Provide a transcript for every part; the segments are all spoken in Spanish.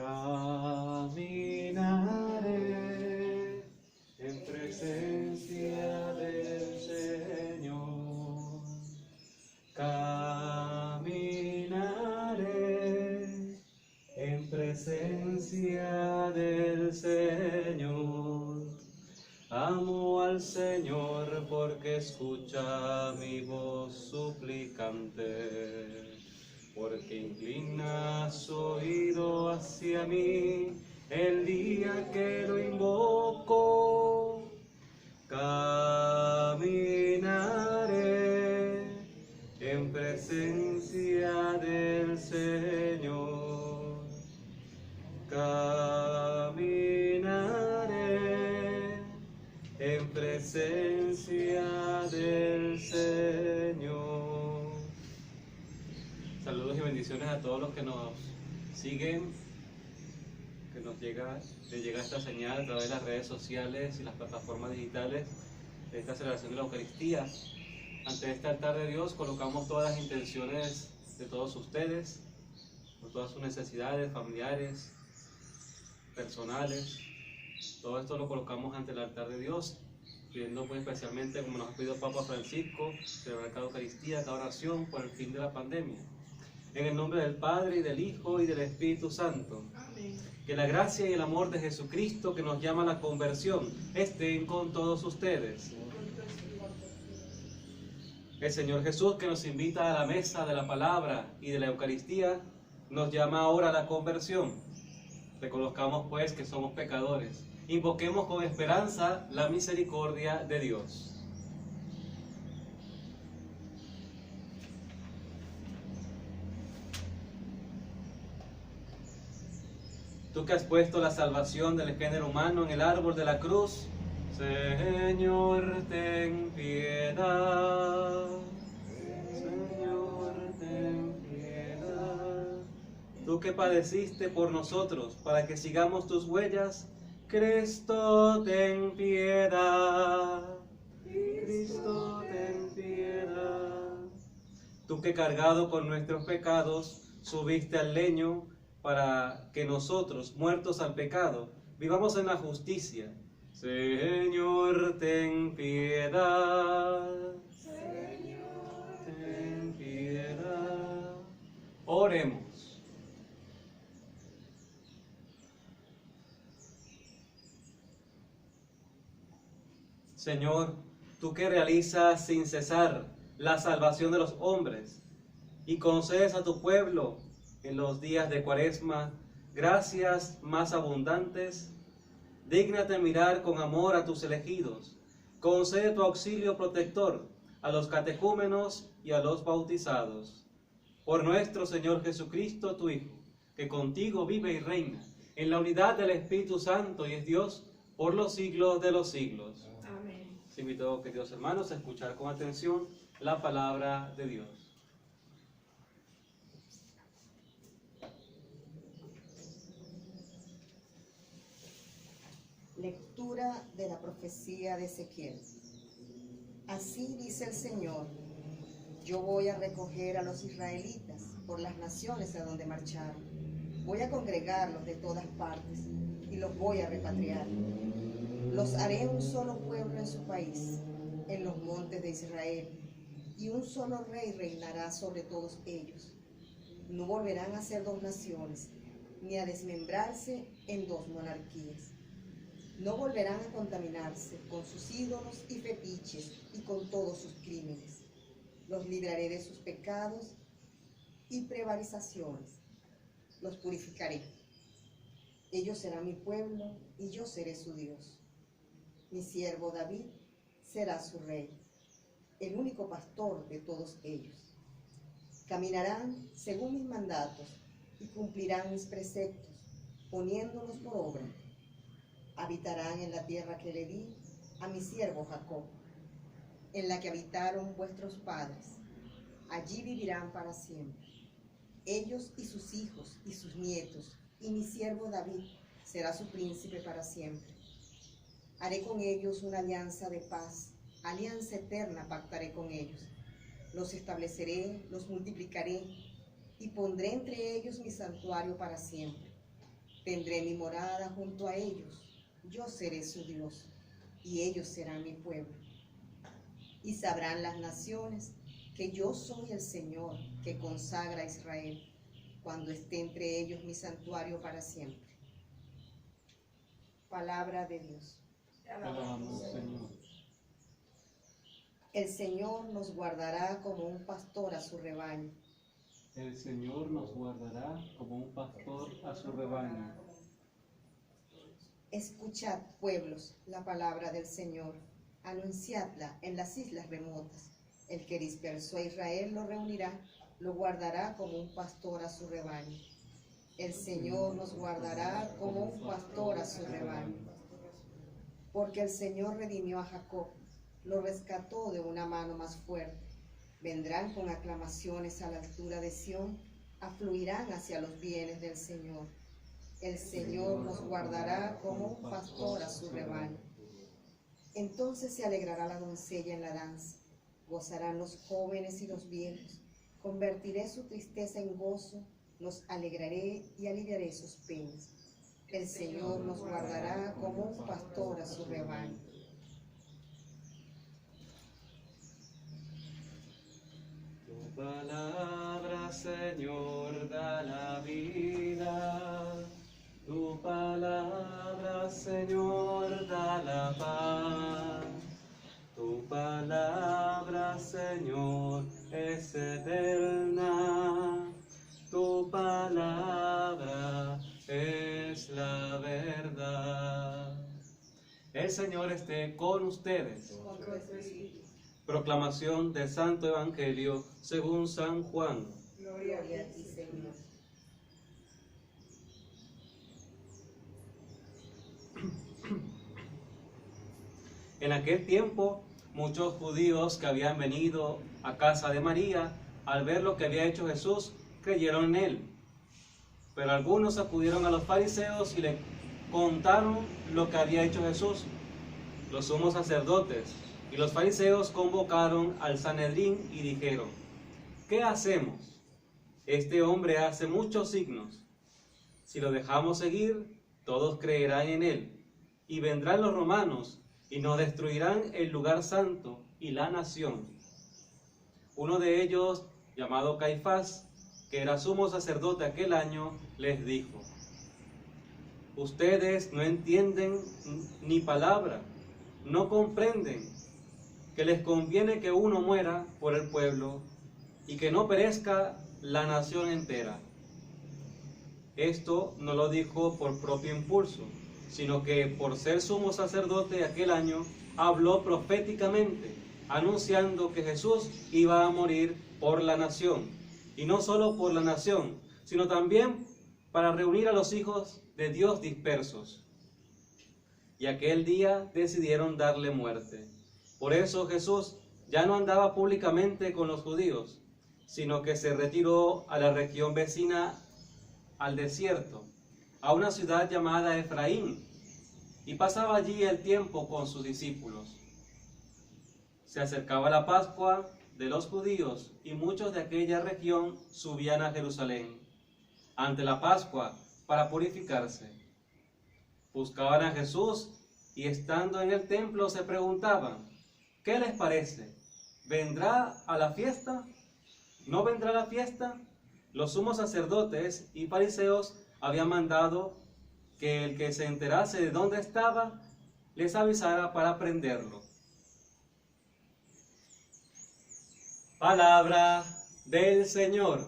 Caminaré en presencia del Señor. Caminaré en presencia del Señor. Amo al Señor porque escucha mi voz suplicante, porque inclina su oído hacia mí el día que lo invoco. Caminaré en presencia del Señor. Caminaré en presencia del Señor. Saludos y bendiciones a todos los que nos siguen, que les llega esta señal a través de las redes sociales y las plataformas digitales de esta celebración de la Eucaristía. Ante este altar de Dios colocamos todas las intenciones de todos ustedes, por todas sus necesidades familiares, personales. Todo esto lo colocamos ante el altar de Dios, pidiendo pues especialmente, como nos ha pedido Papa Francisco, celebrar cada Eucaristía, cada oración por el fin de la pandemia. En el nombre del Padre, y del Hijo, y del Espíritu Santo. Amén. Que la gracia y el amor de Jesucristo, que nos llama a la conversión, estén con todos ustedes. El Señor Jesús, que nos invita a la mesa de la palabra y de la Eucaristía, nos llama ahora a la conversión. Reconozcamos pues que somos pecadores. Invoquemos con esperanza la misericordia de Dios. Tú que has puesto la salvación del género humano en el árbol de la cruz, Señor, ten piedad. Señor, ten piedad. Tú que padeciste por nosotros para que sigamos tus huellas, Cristo, ten piedad. Cristo, ten piedad. Tú que cargado con nuestros pecados subiste al leño para que nosotros, muertos al pecado, vivamos en la justicia. Señor, ten piedad. Señor, ten piedad. Oremos. Señor, tú que realizas sin cesar la salvación de los hombres y concedes a tu pueblo en los días de Cuaresma gracias más abundantes, dígnate mirar con amor a tus elegidos, concede tu auxilio protector a los catecúmenos y a los bautizados. Por nuestro Señor Jesucristo, tu Hijo, que contigo vive y reina en la unidad del Espíritu Santo y es Dios por los siglos de los siglos. Amén. Os invito, queridos hermanos, a escuchar con atención la palabra de Dios. Lectura de la profecía de Ezequiel. Así dice el Señor: yo voy a recoger a los israelitas por las naciones a donde marcharon. Voy a congregarlos de todas partes y los voy a repatriar. Los haré un solo pueblo en su país, en los montes de Israel, y un solo rey reinará sobre todos ellos. No volverán a ser dos naciones, ni a desmembrarse en dos monarquías. No volverán a contaminarse con sus ídolos y fetiches y con todos sus crímenes. Los libraré de sus pecados y prevaricaciones. Los purificaré. Ellos serán mi pueblo y yo seré su Dios. Mi siervo David será su rey, el único pastor de todos ellos. Caminarán según mis mandatos y cumplirán mis preceptos, poniéndolos por obra. Habitarán en la tierra que le di a mi siervo Jacob, en la que habitaron vuestros padres. Allí vivirán para siempre. Ellos y sus hijos y sus nietos, y mi siervo David será su príncipe para siempre. Haré con ellos una alianza de paz, alianza eterna pactaré con ellos. Los estableceré, los multiplicaré, y pondré entre ellos mi santuario para siempre. Tendré mi morada junto a ellos, yo seré su Dios, y ellos serán mi pueblo. Y sabrán las naciones que yo soy el Señor que consagra a Israel, cuando esté entre ellos mi santuario para siempre. Palabra de Dios. Te alabamos, Señor. El Señor nos guardará como un pastor a su rebaño. El Señor nos guardará como un pastor a su rebaño. Escuchad, pueblos, la palabra del Señor. Anunciadla en las islas remotas. El que dispersó a Israel lo reunirá, lo guardará como un pastor a su rebaño. El Señor nos guardará como un pastor a su rebaño. Porque el Señor redimió a Jacob, lo rescató de una mano más fuerte. Vendrán con aclamaciones a la altura de Sión, afluirán hacia los bienes del Señor. El Señor nos guardará como un pastor a su rebaño. Entonces se alegrará la doncella en la danza, gozarán los jóvenes y los viejos. Convertiré su tristeza en gozo, los alegraré y aliviaré sus penas. El Señor nos guardará como un pastor a su rebaño. Tu palabra, Señor, da la vida. Tu palabra, Señor, da la paz. Tu palabra, Señor, es eterna. Tu palabra es la verdad. El Señor esté con ustedes. Proclamación del Santo Evangelio según San Juan. Gloria a ti, Señor. En aquel tiempo, muchos judíos que habían venido a casa de María, al ver lo que había hecho Jesús, creyeron en él. Pero algunos acudieron a los fariseos y le contaron lo que había hecho Jesús. Los sumos sacerdotes y los fariseos convocaron al Sanedrín y dijeron: ¿qué hacemos? Este hombre hace muchos signos. Si lo dejamos seguir, todos creerán en él. Y vendrán los romanos y nos destruirán el lugar santo y la nación. Uno de ellos, llamado Caifás, que era sumo sacerdote aquel año, les dijo: ustedes no entienden ni palabra, no comprenden que les conviene que uno muera por el pueblo y que no perezca la nación entera. Esto no lo dijo por propio impulso, sino que por ser sumo sacerdote aquel año, habló proféticamente, anunciando que Jesús iba a morir por la nación, y no solo por la nación, sino también para reunir a los hijos de Dios dispersos. Y aquel día decidieron darle muerte. Por eso Jesús ya no andaba públicamente con los judíos, sino que se retiró a la región vecina al desierto, a una ciudad llamada Efraín, y pasaba allí el tiempo con sus discípulos. Se acercaba la Pascua de los judíos y muchos de aquella región subían a Jerusalén ante la Pascua para purificarse. Buscaban a Jesús y estando en el templo se preguntaban: ¿qué les parece? ¿Vendrá a la fiesta? ¿No vendrá a la fiesta? Los sumos sacerdotes y fariseos habían mandado que el que se enterase de dónde estaba les avisara para prenderlo. Palabra del Señor.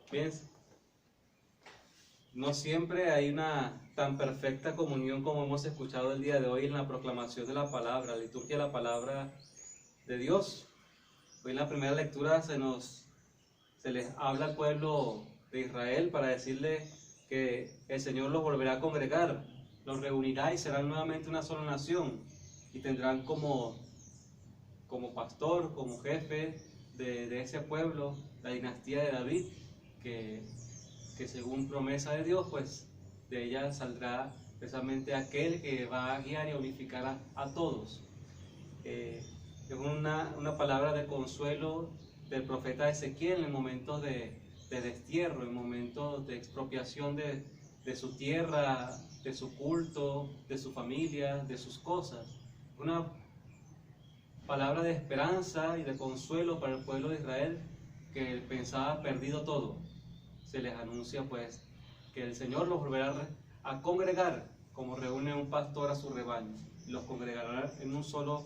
Bien, no siempre hay una tan perfecta comunión como hemos escuchado el día de hoy en la proclamación de la palabra, la liturgia de la palabra de Dios. Hoy en la primera lectura se les habla al pueblo de Israel para decirle que el Señor los volverá a congregar, los reunirá y serán nuevamente una sola nación y tendrán como pastor, como jefe de ese pueblo, la dinastía de David, que según promesa de Dios, pues de ella saldrá precisamente aquel que va a guiar y a unificar a todos. Es una palabra de consuelo del profeta Ezequiel en momentos de destierro, en momentos de expropiación de su tierra, de su culto, de su familia, de sus cosas. Una palabra de esperanza y de consuelo para el pueblo de Israel que pensaba perdido todo. Se les anuncia pues que el Señor los volverá a congregar como reúne un pastor a su rebaño. Los congregará en un solo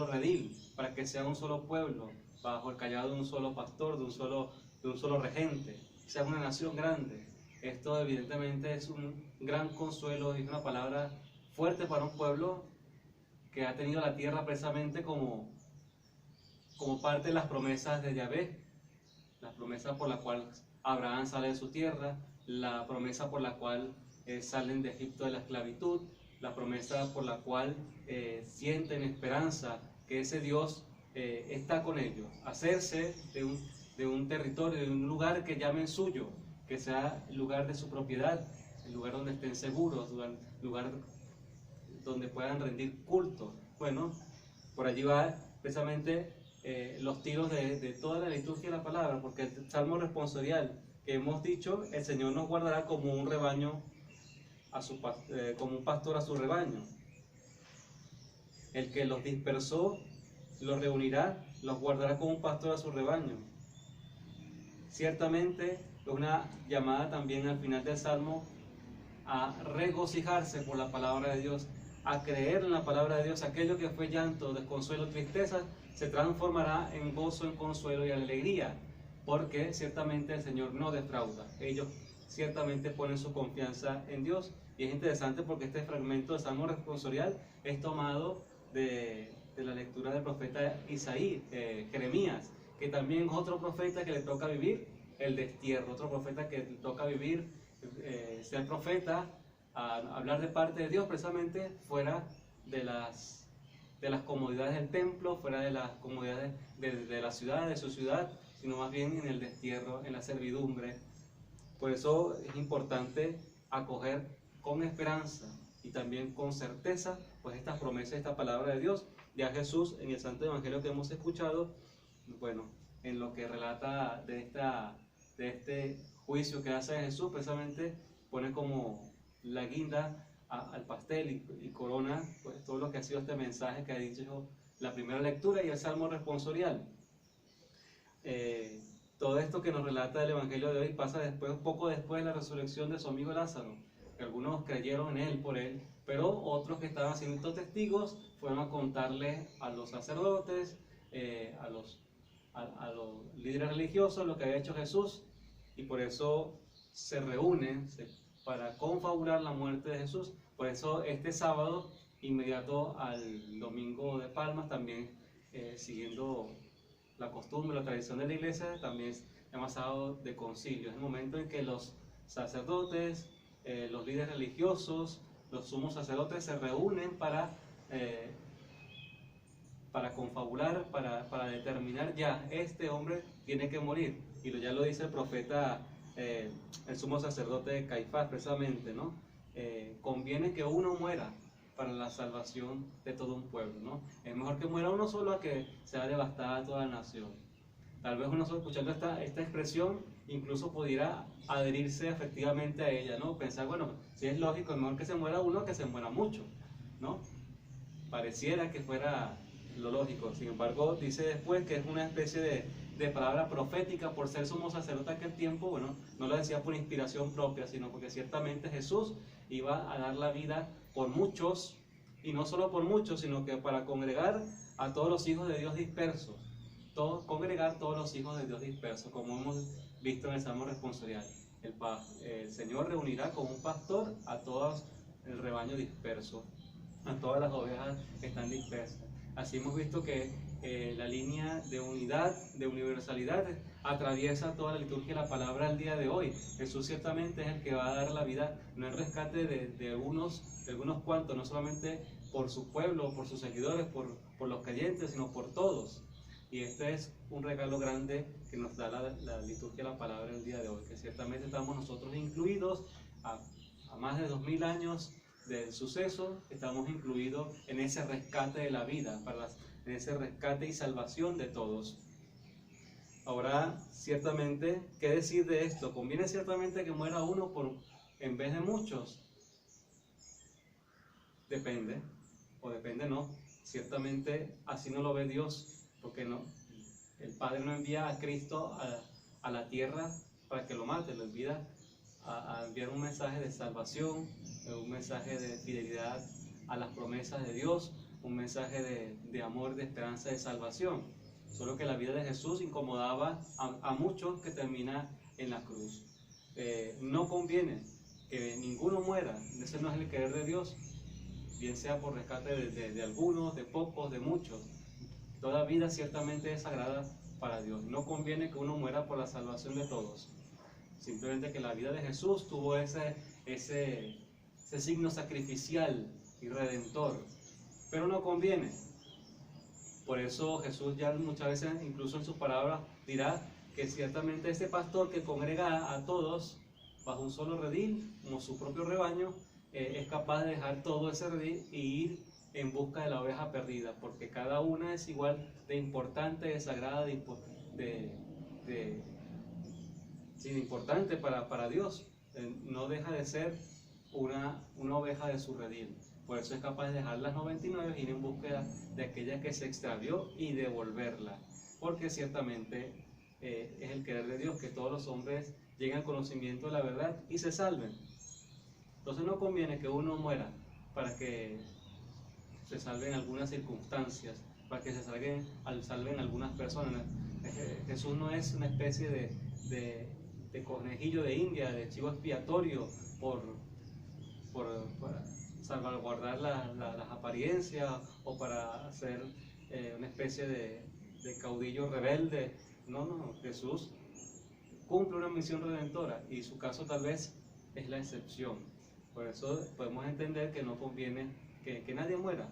redil, para que sea un solo pueblo, bajo el callado de un solo pastor, de un solo regente, sea una nación grande. Esto evidentemente es un gran consuelo y es una palabra fuerte para un pueblo que ha tenido la tierra precisamente como parte de las promesas de Yahvé, la promesa por la cual Abraham sale de su tierra, la promesa por la cual salen de Egipto de la esclavitud, la promesa por la cual sienten esperanza que ese Dios está con ellos, hacerse de un territorio, de un lugar que llamen suyo, que sea el lugar de su propiedad, el lugar donde estén seguros, el lugar donde puedan rendir culto. Bueno, por allí va precisamente los tiros de toda la liturgia de la palabra, porque el salmo responsorial que hemos dicho, el Señor nos guardará como un rebaño, como un pastor a su rebaño. El que los dispersó, los reunirá, los guardará como un pastor a su rebaño. Ciertamente es una llamada también al final del Salmo a regocijarse por la palabra de Dios, a creer en la palabra de Dios. Aquello que fue llanto, desconsuelo, tristeza, se transformará en gozo, en consuelo y alegría, porque ciertamente el Señor no defrauda. Ellos ciertamente ponen su confianza en Dios. Y es interesante porque este fragmento del Salmo responsorial es tomado de la lectura del profeta Jeremías, que también es otro profeta que le toca vivir el destierro, otro profeta que le toca vivir, ser profeta, hablar de parte de Dios precisamente fuera de las comodidades del templo, fuera de las comodidades de la ciudad, de su ciudad, sino más bien en el destierro, en la servidumbre. Por eso es importante acoger con esperanza y también con certeza pues estas promesas, esta palabra de Dios. Ya Jesús en el Santo Evangelio que hemos escuchado, bueno, en lo que relata de este juicio que hace Jesús, precisamente pone como la guinda al pastel y corona pues todo lo que ha sido este mensaje que ha dicho la primera lectura y el Salmo responsorial. Todo esto que nos relata el Evangelio de hoy pasa poco después de la resurrección de su amigo Lázaro. Algunos creyeron en él por él, pero otros que estaban siendo testigos fueron a contarle a los sacerdotes, a los líderes religiosos lo que había hecho Jesús, y por eso se reúnen para confabular la muerte de Jesús. Por eso este sábado, inmediato al domingo de Palmas, también siguiendo la costumbre, la tradición de la iglesia, también se llama sábado de concilio. Es el momento en que los sacerdotes, los líderes religiosos, los sumos sacerdotes se reúnen para confabular, para determinar ya, este hombre tiene que morir. Y ya lo dice el profeta, el sumo sacerdote Caifás precisamente, ¿no? Conviene que uno muera para la salvación de todo un pueblo, ¿no? Es mejor que muera uno solo a que sea devastada toda la nación. Tal vez uno solo escuchando esta expresión incluso pudiera adherirse efectivamente a ella, ¿no? Pensar, bueno, si es lógico, es mejor que se muera uno que se muera mucho, ¿no? Pareciera que fuera lo lógico. Sin embargo, dice después que es una especie de palabra profética por ser sumo sacerdote aquel tiempo. Bueno, no lo decía por inspiración propia, sino porque ciertamente Jesús iba a dar la vida por muchos, y no solo por muchos, sino que para congregar a todos los hijos de Dios dispersos. Congregar todos los hijos de Dios dispersos, como hemos visto en el Salmo responsorial. El Señor reunirá como un pastor a todo el rebaño disperso, a todas las ovejas que están dispersas. Así hemos visto que la línea de unidad, de universalidad, atraviesa toda la liturgia de la palabra al día de hoy. Jesús ciertamente es el que va a dar la vida, no el rescate de algunos cuantos, no solamente por su pueblo, por sus seguidores, por los creyentes, sino por todos. Y este es un regalo grande que nos da la liturgia de la palabra el día de hoy, que ciertamente estamos nosotros incluidos a más de 2000 años del suceso, estamos incluidos en ese rescate de la vida, en ese rescate y salvación de todos. Ahora, ciertamente, ¿qué decir de esto? ¿Conviene ciertamente que muera uno en vez de muchos? Depende, o depende no. Ciertamente así no lo ve Dios, porque no, el Padre no envía a Cristo a la tierra para que lo mate, lo envía a enviar un mensaje de salvación, un mensaje de fidelidad a las promesas de Dios, un mensaje de amor, de esperanza, de salvación. Solo que la vida de Jesús incomodaba a muchos que termina en la cruz. No conviene que ninguno muera, ese no es el querer de Dios, bien sea por rescate de algunos, de pocos, de muchos. Toda vida ciertamente es sagrada para Dios. No conviene que uno muera por la salvación de todos. Simplemente que la vida de Jesús tuvo ese signo sacrificial y redentor. Pero no conviene. Por eso Jesús ya muchas veces, incluso en sus palabras, dirá que ciertamente ese pastor que congrega a todos bajo un solo redil, como su propio rebaño, es capaz de dejar todo ese redil y ir en busca de la oveja perdida, porque cada una es igual de importante, de sagrada, importante para Dios. No deja de ser una oveja de su redil. Por eso es capaz de dejar las 99 y ir en búsqueda de aquella que se extravió y devolverla. Porque ciertamente es el querer de Dios que todos los hombres lleguen al conocimiento de la verdad y se salven. Entonces no conviene que uno muera para que se salven algunas circunstancias, para que se salven algunas personas. Jesús no es una especie de conejillo de India, de chivo expiatorio para salvaguardar las apariencias o para hacer una especie de caudillo rebelde. No, Jesús cumple una misión redentora y su caso tal vez es la excepción. Por eso podemos entender que no conviene que nadie muera.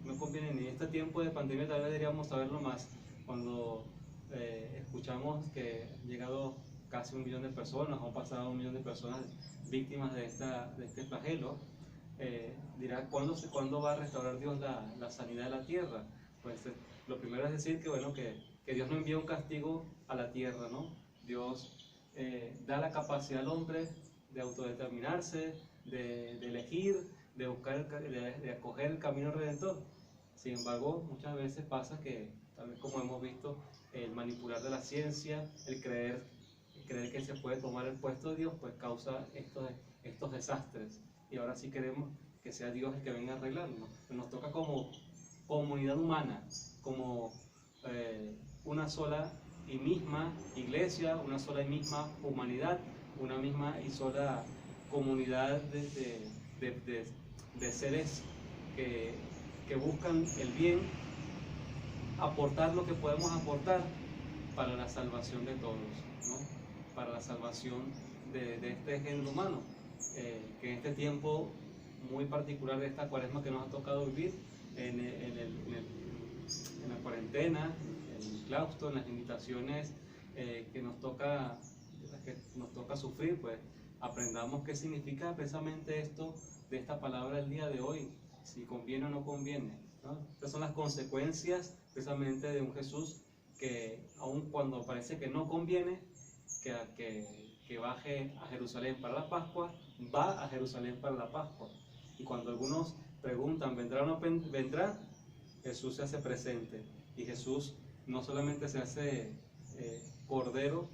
No conviene ni en este tiempo de pandemia, tal vez deberíamos saberlo más, cuando escuchamos que han llegado casi 1 millón de personas o han pasado 1 millón de personas víctimas de este flagelo. Dirá, ¿cuándo va a restaurar Dios la sanidad de la tierra? Pues lo primero es decir que Dios no envía un castigo a la tierra, ¿no? Dios da la capacidad al hombre de autodeterminarse, de elegir, de buscar, de acoger el camino redentor. Sin embargo, muchas veces pasa que, tal vez como hemos visto, el manipular de la ciencia, el creer que se puede tomar el puesto de Dios, pues causa estos desastres. Y ahora sí queremos que sea Dios el que venga a arreglarnos. Nos toca como comunidad humana, como una sola y misma iglesia, una sola y misma humanidad, una misma y sola comunidad de seres que buscan el bien, aportar lo que podemos aportar para la salvación de todos, ¿no? Para la salvación de este género humano, que en este tiempo muy particular de esta cuaresma que nos ha tocado vivir, en la cuarentena, en el claustro, en las limitaciones que nos toca sufrir, pues aprendamos qué significa precisamente esto de esta palabra el día de hoy, si conviene o no conviene, ¿no? Estas son las consecuencias precisamente de un Jesús que aun cuando parece que no conviene que baje a Jerusalén para la Pascua, va a Jerusalén para la Pascua. Y cuando algunos preguntan, ¿vendrá o no vendrá? Jesús se hace presente. Y Jesús no solamente se hace cordero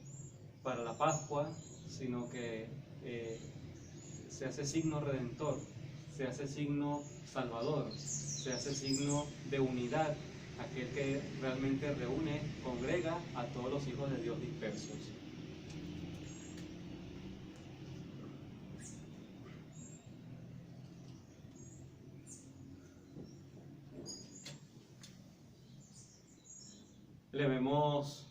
para la Pascua, sino que se hace signo redentor, se hace signo salvador, se hace signo de unidad, aquel que realmente reúne, congrega a todos los hijos de Dios dispersos. Elevemos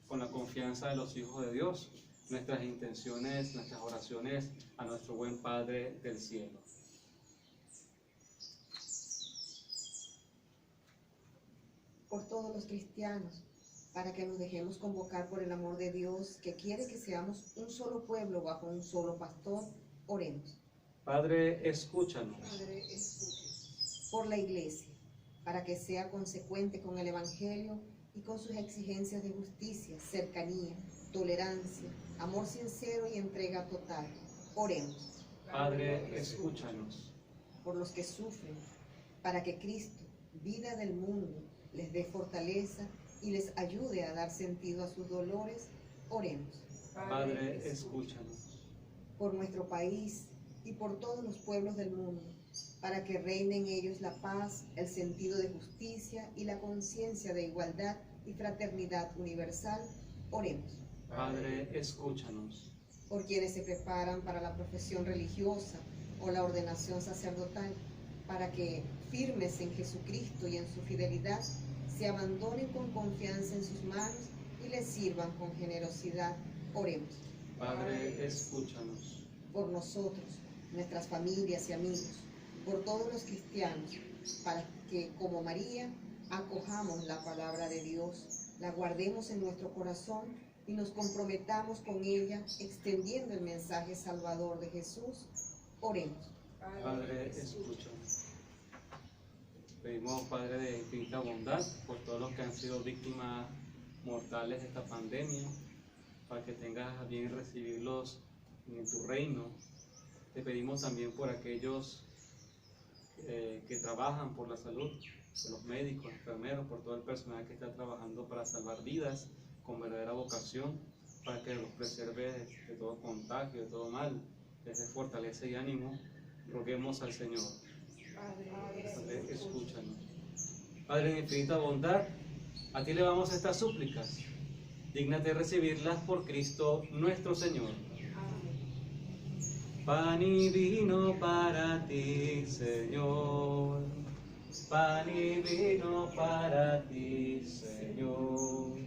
con la confianza de los hijos de Dios nuestras intenciones, nuestras oraciones a nuestro buen Padre del cielo. Por todos los cristianos, para que nos dejemos convocar por el amor de Dios, que quiere que seamos un solo pueblo bajo un solo pastor, oremos. Padre, escúchanos. Padre, escúchanos. Por la Iglesia, para que sea consecuente con el Evangelio y con sus exigencias de justicia, cercanía, tolerancia, amor sincero y entrega total. Oremos. Padre, escúchanos. Por los que sufren, para que Cristo, vida del mundo, les dé fortaleza y les ayude a dar sentido a sus dolores. Oremos. Padre, escúchanos. Por nuestro país y por todos los pueblos del mundo, para que reine en ellos la paz, el sentido de justicia y la conciencia de igualdad y fraternidad universal. Oremos. Padre, escúchanos. Por quienes se preparan para la profesión religiosa o la ordenación sacerdotal, para que, firmes en Jesucristo y en su fidelidad, se abandonen con confianza en sus manos y les sirvan con generosidad. Oremos. Padre, escúchanos. Por nosotros, nuestras familias y amigos, por todos los cristianos, para que, como María, acojamos la palabra de Dios, la guardemos en nuestro corazón y nos comprometamos con ella, extendiendo el mensaje salvador de Jesús. Oremos. Padre, escúchanos. Pedimos, Padre de infinita bondad, por todos los que han sido víctimas mortales de esta pandemia, para que tengas a bien recibirlos en tu reino. Te pedimos también por aquellos que trabajan por la salud, por los médicos, enfermeros, por todo el personal que está trabajando para salvar vidas con verdadera vocación, para que los preserve de todo contagio, de todo mal, les dé fortaleza y ánimo. Roguemos al Señor. Padre, escúchanos. Padre de infinita bondad, a ti le vamos estas súplicas. Dígnate recibirlas por Cristo nuestro Señor. Pan y vino para ti, Señor. Pan y vino para ti, Señor.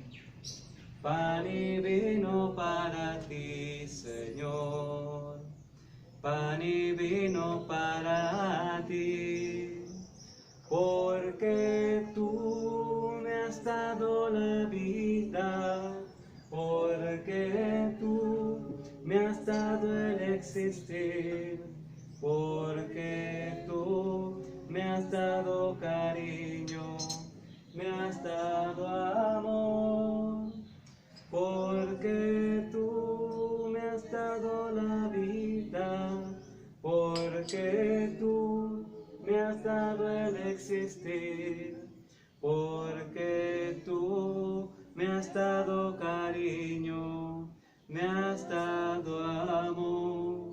Pan y vino para ti, Señor. Pan y vino para ti. Porque tú me has dado la vida. Porque tú me has dado el existir, porque tú me has dado cariño, me has dado amor, porque tú me has dado la vida, porque tú me has dado el existir, porque tú me has dado cariño, me has dado amor.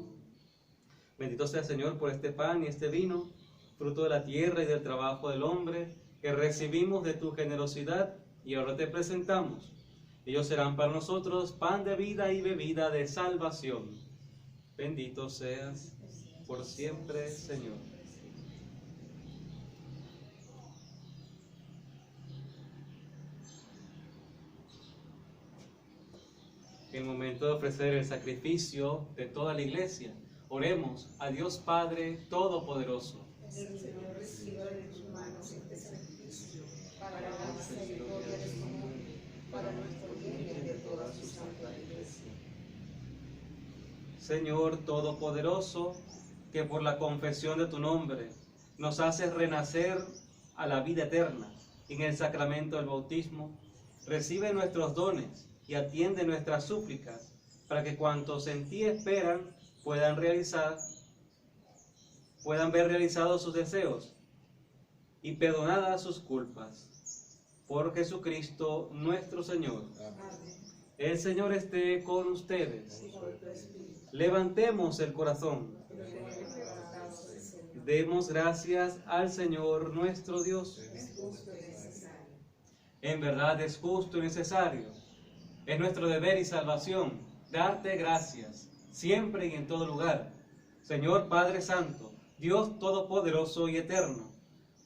Bendito sea, Señor, por este pan y este vino, fruto de la tierra y del trabajo del hombre, que recibimos de tu generosidad y ahora te presentamos. Ellos serán para nosotros pan de vida y bebida de salvación. Bendito seas por siempre, Señor. En el momento de ofrecer el sacrificio de toda la iglesia, oremos a Dios Padre Todopoderoso. El Señor reciba de tus manos este sacrificio, para la alabanza y gloria de su nombre, para nuestro bien y el de toda su santa iglesia. Señor Todopoderoso, que por la confesión de tu nombre nos haces renacer a la vida eterna en el sacramento del bautismo, recibe nuestros dones y atiende nuestras súplicas, para que cuantos en ti esperan puedan ver realizados sus deseos y perdonadas sus culpas. Por Jesucristo nuestro Señor. El Señor esté con ustedes. Levantemos el corazón. Demos gracias al Señor nuestro Dios. En verdad es justo y necesario. Es nuestro deber y salvación darte gracias, siempre y en todo lugar, Señor Padre Santo, Dios Todopoderoso y Eterno,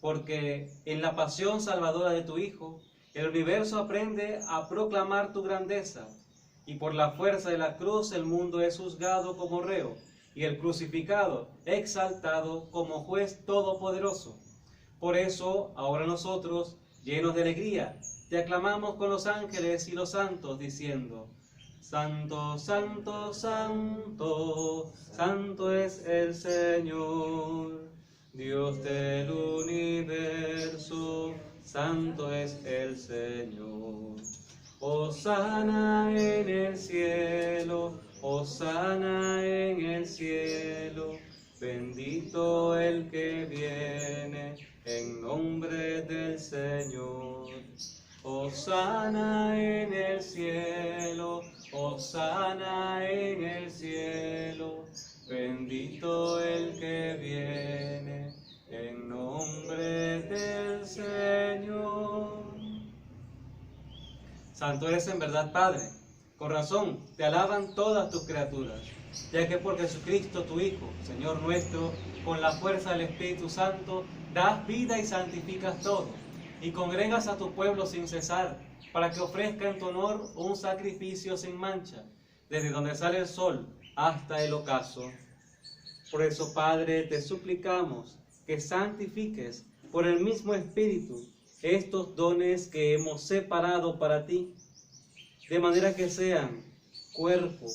porque en la pasión salvadora de tu Hijo, el universo aprende a proclamar tu grandeza, y por la fuerza de la cruz el mundo es juzgado como reo, y el crucificado exaltado como juez todopoderoso. Por eso, ahora nosotros, llenos de alegría, te aclamamos con los ángeles y los santos, diciendo: Santo, santo, santo, santo es el Señor, Dios del universo, santo es el Señor. Hosana en el cielo, hosana en el cielo. Bendito el que viene en nombre del Señor. Hosana en el cielo, hosana en el cielo. Bendito el que viene en nombre del Señor. Santo eres en verdad, Padre. Con razón te alaban todas tus criaturas, ya que por Jesucristo tu Hijo, Señor nuestro, con la fuerza del Espíritu Santo, das vida y santificas todo, y congregas a tu pueblo sin cesar, para que ofrezca en tu honor un sacrificio sin mancha, desde donde sale el sol hasta el ocaso. Por eso, Padre, te suplicamos que santifiques por el mismo Espíritu estos dones que hemos separado para ti, de manera que sean cuerpo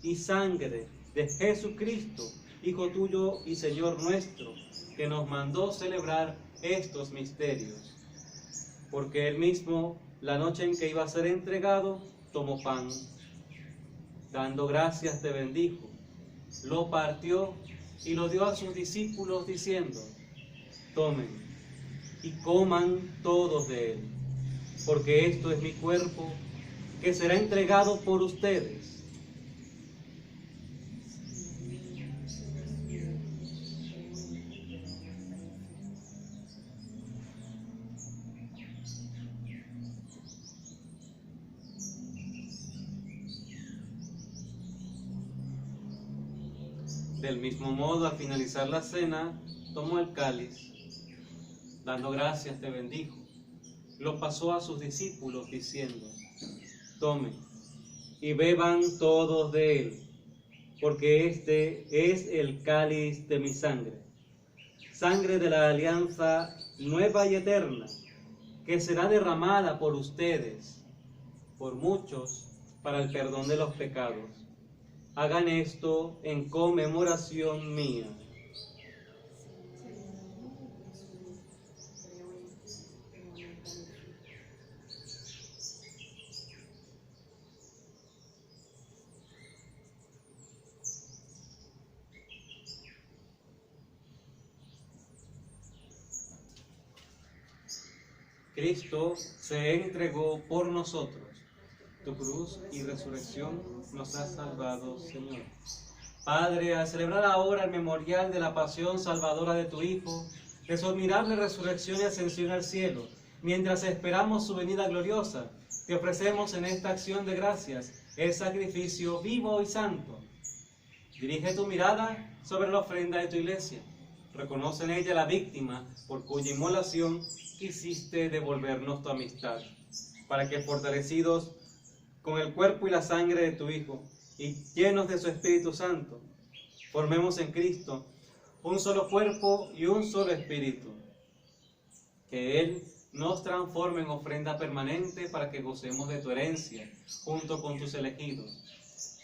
y sangre de Jesucristo, Hijo tuyo y Señor nuestro, que nos mandó celebrar estos misterios. Porque él mismo, la noche en que iba a ser entregado, tomó pan, dando gracias te bendijo, lo partió y lo dio a sus discípulos diciendo: tomen y coman todos de él, porque esto es mi cuerpo, que será entregado por ustedes. Del mismo modo, al finalizar la cena, tomó el cáliz, dando gracias te bendijo, lo pasó a sus discípulos diciendo: tomen y beban todos de él, porque este es el cáliz de mi sangre, sangre de la alianza nueva y eterna, que será derramada por ustedes, por muchos, para el perdón de los pecados. Hagan esto en conmemoración mía. Cristo se entregó por nosotros. Tu cruz y resurrección nos ha salvado, Señor. Padre, al celebrar ahora el memorial de la pasión salvadora de tu Hijo, de su admirable resurrección y ascensión al cielo, mientras esperamos su venida gloriosa, te ofrecemos en esta acción de gracias el sacrificio vivo y santo. Dirige tu mirada sobre la ofrenda de tu iglesia. Reconoce en ella la víctima por cuya inmolación quisiste devolvernos tu amistad, para que fortalecidos con el cuerpo y la sangre de tu Hijo y llenos de su Espíritu Santo, formemos en Cristo un solo cuerpo y un solo espíritu. Que Él nos transforme en ofrenda permanente para que gocemos de tu herencia junto con tus elegidos,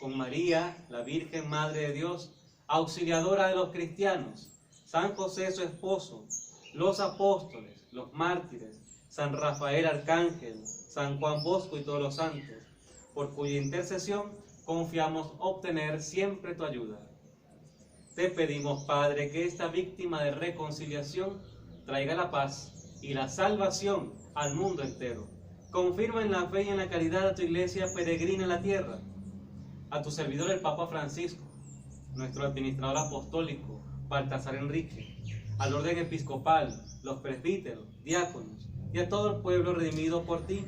con María, la Virgen Madre de Dios, auxiliadora de los cristianos, San José su esposo, los apóstoles, los mártires, San Rafael Arcángel, San Juan Bosco y todos los santos, por cuya intercesión confiamos obtener siempre tu ayuda. Te pedimos, Padre, que esta víctima de reconciliación traiga la paz y la salvación al mundo entero. Confirma en la fe y en la caridad a tu iglesia peregrina en la tierra, a tu servidor el Papa Francisco, nuestro administrador apostólico Baltasar Enrique, al orden episcopal, los presbíteros, diáconos y a todo el pueblo redimido por ti.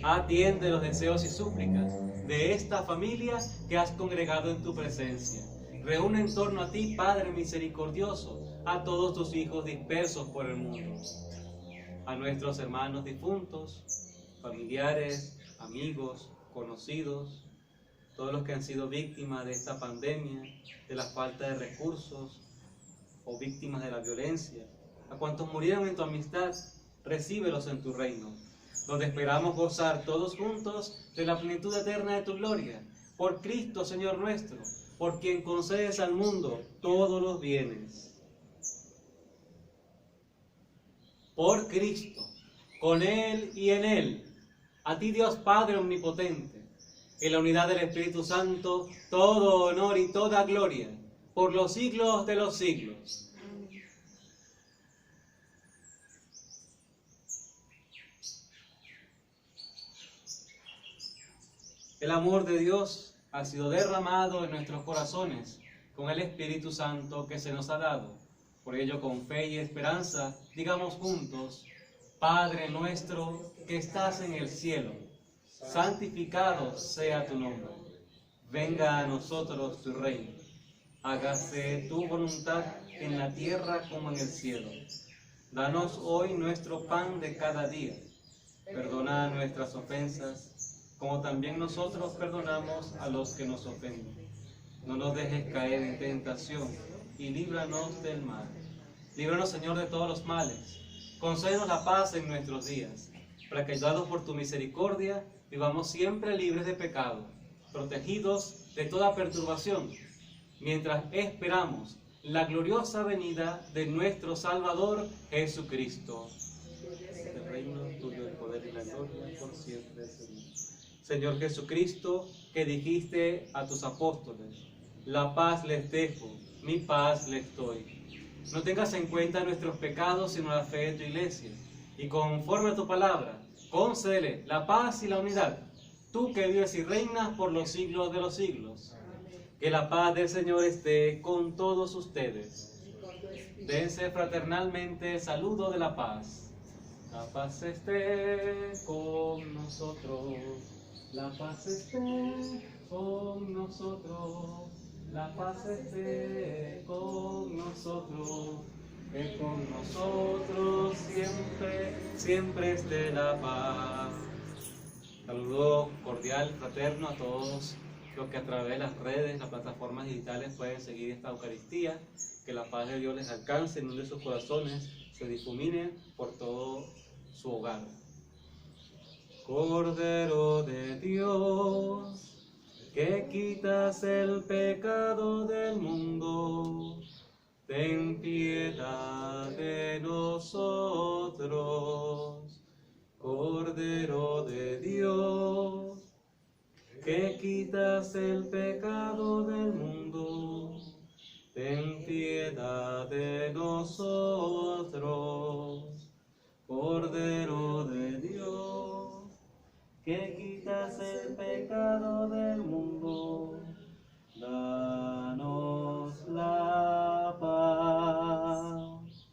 Atiende los deseos y súplicas de esta familia que has congregado en tu presencia. Reúne en torno a ti, Padre misericordioso, a todos tus hijos dispersos por el mundo, a nuestros hermanos difuntos, familiares, amigos, conocidos, todos los que han sido víctimas de esta pandemia, de la falta de recursos o víctimas de la violencia, a cuantos murieron en tu amistad, recíbelos en tu reino, donde esperamos gozar todos juntos de la plenitud eterna de tu gloria, por Cristo Señor nuestro, por quien concedes al mundo todos los bienes. Por Cristo, con Él y en Él, A ti, Dios Padre omnipotente, en la unidad del Espíritu Santo, todo honor y toda gloria, por los siglos de los siglos. El amor de Dios ha sido derramado en nuestros corazones con el Espíritu Santo que se nos ha dado. Por ello, con fe y esperanza, digamos juntos: Padre nuestro que estás en el cielo, santificado sea tu nombre. Venga a nosotros tu reino. Hágase tu voluntad en la tierra como en el cielo. Danos hoy nuestro pan de cada día. Perdona nuestras ofensas, como también nosotros perdonamos a los que nos ofenden. No nos dejes caer en tentación y líbranos del mal. Líbranos, Señor, de todos los males. Concédenos la paz en nuestros días, para que, ayudados por tu misericordia, vivamos siempre libres de pecado, protegidos de toda perturbación, mientras esperamos la gloriosa venida de nuestro Salvador Jesucristo. El reino tuyo, el poder y la gloria por siempre, Señor. Señor Jesucristo, que dijiste a tus apóstoles: la paz les dejo, mi paz les doy. No tengas en cuenta nuestros pecados, sino la fe de tu iglesia, y conforme a tu palabra, concédele la paz y la unidad, tú que vives y reinas por los siglos de los siglos. Que la paz del Señor esté con todos ustedes. Dense fraternalmente el saludo de la paz. La paz esté con nosotros. La paz esté con nosotros. La paz esté con nosotros. Que con nosotros siempre, siempre esté la paz. Saludo cordial, fraterno a todos los que a través de las redes, las plataformas digitales pueden seguir esta Eucaristía. Que la paz de Dios les alcance, inunde sus corazones, se difumine por todo su hogar. Cordero de Dios, que quitas el pecado del mundo, ten piedad de nosotros. Cordero de Dios, que quitas el pecado del mundo, ten piedad de nosotros. Cordero de Dios, que quitas el pecado del mundo, danos la paz.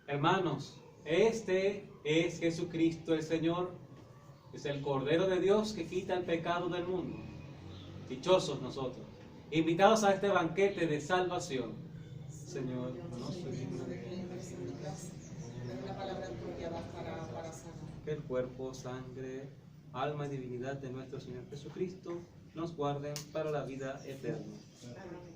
Hermanos, este es Jesucristo el Señor, es el Cordero de Dios que quita el pecado del mundo. Dichosos nosotros, invitados a este banquete de salvación. Señor, no soy digno La palabra tuya bastará para sanar. que el cuerpo, sangre, alma y divinidad de nuestro Señor Jesucristo nos guarden para la vida eterna. Amén.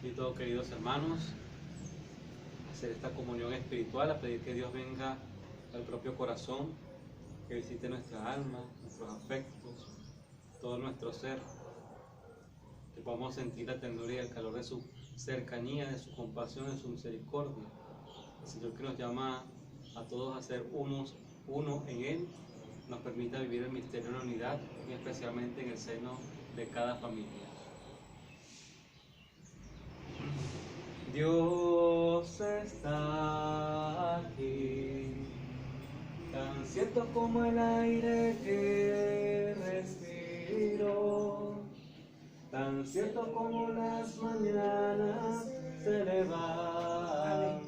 Y todos, queridos hermanos, a hacer esta comunión espiritual, a pedir que Dios venga al propio corazón, que visite nuestra alma, nuestros afectos, todo nuestro ser, que podamos sentir la ternura y el calor de su cercanía, de su compasión, de su misericordia. El Señor, que nos llama a todos a ser uno en Él, nos permita vivir el misterio de la unidad, y especialmente en el seno de cada familia. Dios está aquí, tan cierto como el aire que respiro, tan cierto como las mañanas se levantan,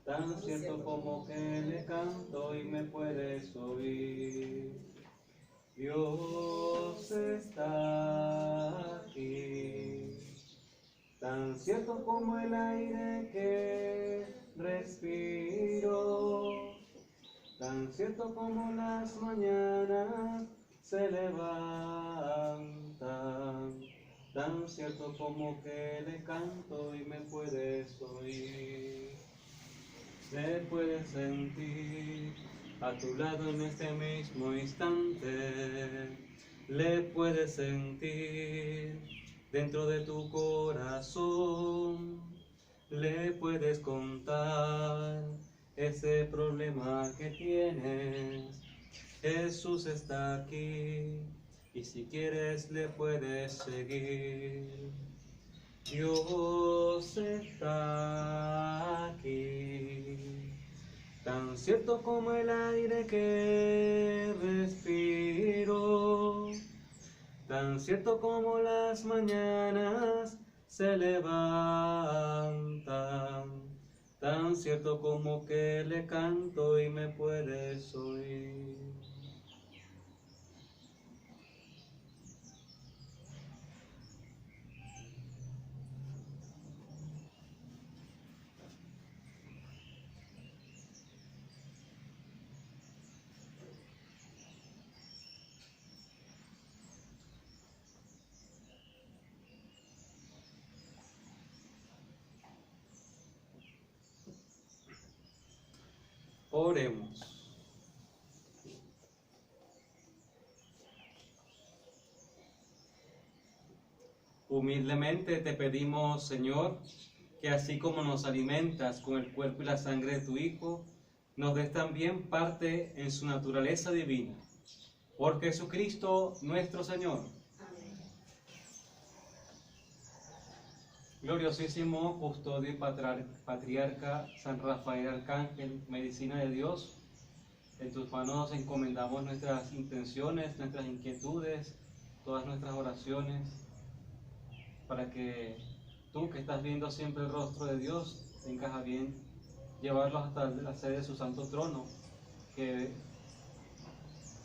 tan cierto como que le canto y me puedes oír. Dios está aquí, tan cierto como el aire que respiro, Tan cierto como las mañanas se levantan, tan cierto como que le canto y me puedes oír, le puedes sentir a tu lado en este mismo instante, le puedes sentir dentro de tu corazón, le puedes contar ese problema que tienes. Jesús está aquí y si quieres le puedes seguir. Dios está aquí, tan cierto como el aire que respiro, tan cierto como las mañanas se levantan, tan cierto como que le canto y me puedes oír. Oremos. Humildemente te pedimos, Señor, que así como nos alimentas con el cuerpo y la sangre de tu Hijo, nos des también parte en su naturaleza divina. Por Jesucristo nuestro Señor. Gloriosísimo custodio y patriarca San Rafael Arcángel, medicina de Dios, en tus manos encomendamos nuestras intenciones, nuestras inquietudes, todas nuestras oraciones, para que tú, que estás viendo siempre el rostro de Dios, tengas a bien llevarlos hasta la sede de su santo trono, que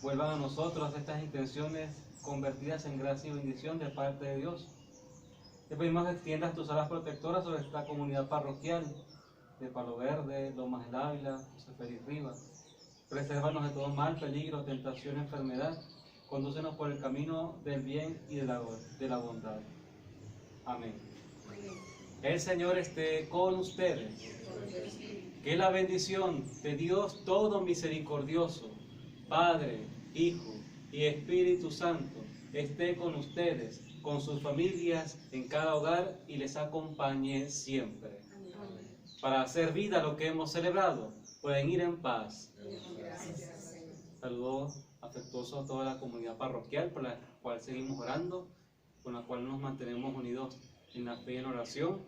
vuelvan a nosotros estas intenciones convertidas en gracia y bendición de parte de Dios. Te pedimos que extiendas tus alas protectoras sobre esta comunidad parroquial de Palo Verde, Lomas del Ávila, José Félix Rivas. Presérvanos de todo mal, peligro, tentación, enfermedad. Condúcenos por el camino del bien y de la bondad. Amén. El Señor esté con ustedes. Que la bendición de Dios todo misericordioso, Padre, Hijo y Espíritu Santo, esté con ustedes, con sus familias, en cada hogar y les acompañe siempre. Amén. Para hacer vida lo que hemos celebrado, pueden ir en paz. Gracias, Señor. Saludos afectuosos a toda la comunidad parroquial por la cual seguimos orando, con la cual nos mantenemos unidos en la fe y en oración,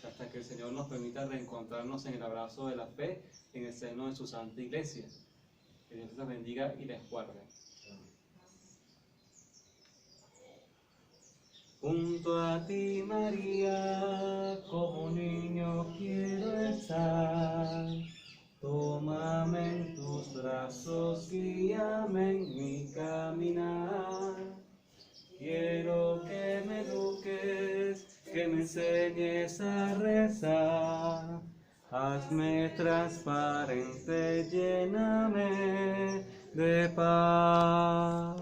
hasta que el Señor nos permita reencontrarnos en el abrazo de la fe en el seno de su Santa Iglesia. Que Dios les bendiga y les guarde. Junto a ti, María, como niño quiero estar. Tómame en tus brazos, guíame en mi caminar. Quiero que me eduques, que me enseñes a rezar. Hazme transparente, lléname de paz.